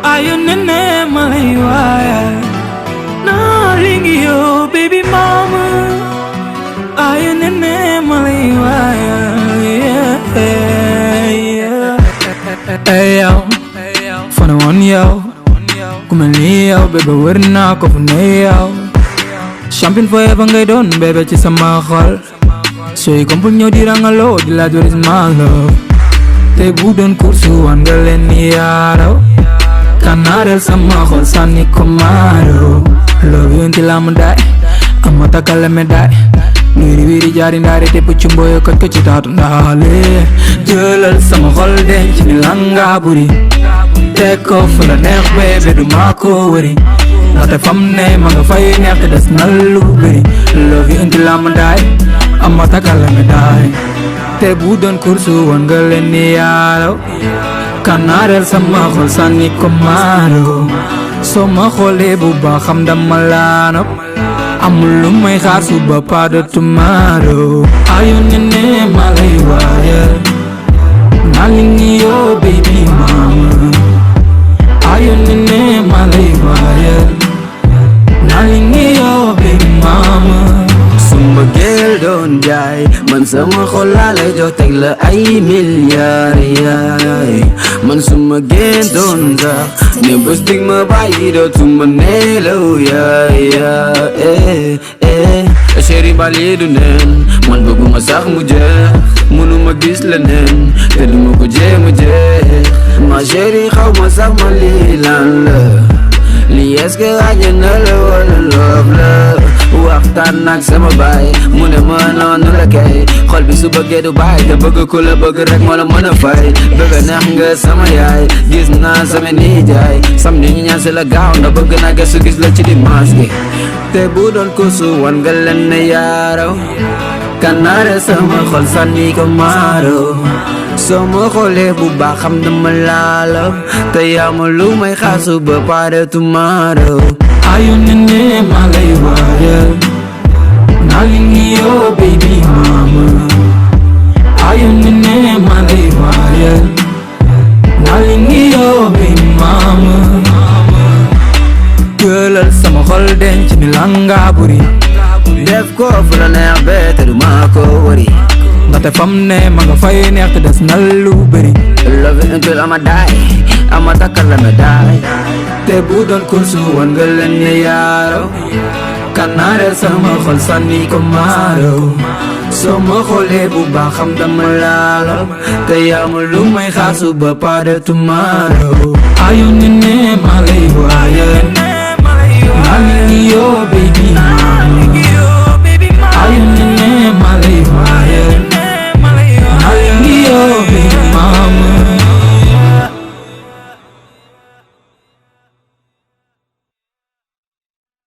Ayun nene malaiwaya naringi yo baby mama. Ayun nene malaiwaya Hey yo, fana one yo, kumeli yo, baby werna ko fune yo. Champion forever ngay don baby ci sama xol. Soy kompul ñoo di rangalo di la doris my love. Te bu doon kursu wan nga leen ni yaaraw. Kanarel sama xol sànni ko maaro. Love you until I'm die, amma takal la medai. Wiri wiri jari ndari te pucumbo yo ko ci taatu ndaale. Jëlal sama xol denc ni langa buri. Teg ko fu la neex bébé du ma ko wëri. Ndaxte fam ne ma nga fay neex te des na lu bëri. Love you until I'm die, amma takal la medai. Te bu doon kursu wan nga leen ni yaaraw. Kanarel sama xol sànni ko maaro. Soo ma xoolee bu baax xam dama laa nopp. Amul lu may xaar suba pas de tomorrow. Ayun nene ma lay waayal nalingi yo baby mama. Ayun nene ma lay waayal nalingi yo baby mama. Suma gel doon jaay man sama xol laa lay jox teg la ay milliards yaay. Man suma gel doon sax ne bés dig ma bàyyi dootuma nelaw yaay chéri bali du nen man bëgguma sax mu jeex mënuma gis leneen te duma ko jéem a jeex. Ma chéri xaw ma sax ma lii lan la lii est-ce que àjjana la wala love la. Waxtaan nag sama baay mu ne ma noonu la kay xol bi su bëggee du baay te bëgg ku la bëgg rek moo la mën a fay. bëgg neex nga sama yaay gis naa sama nijaay sam ni ñu ñaan si la gaaw ndax bëgg naa gëstu gis la ci dimanche gi. te bu doon ko su wan nga leen ne yaaraw kanaare sama xol sànni ko maaro. soo ma xoolee bu baax xam dama laalaw te yaa ma lu may xaar suba pas de tomorrow. Ayun nene ma lay waayal nalingi yo baby mama. Ayun nene ma lay waayal nalingi yo baby mama. Jëlal sama xol denc ni langa buri. Def ko fu la neex bee te du ma ko wëri. Ndaxte fam ne ma nga fay neex te des na lu bëri. Love you until I'm die, amma takkal la medai. te bu doon kursu wan nga leen ne yaaraw. Kanarel sama xol sànni ko maaro. soo ma xoolee bu baax xam dama laalaw te yaa ma lu may xaar suba pas de tomorrow. Ayun nene ma lay waayal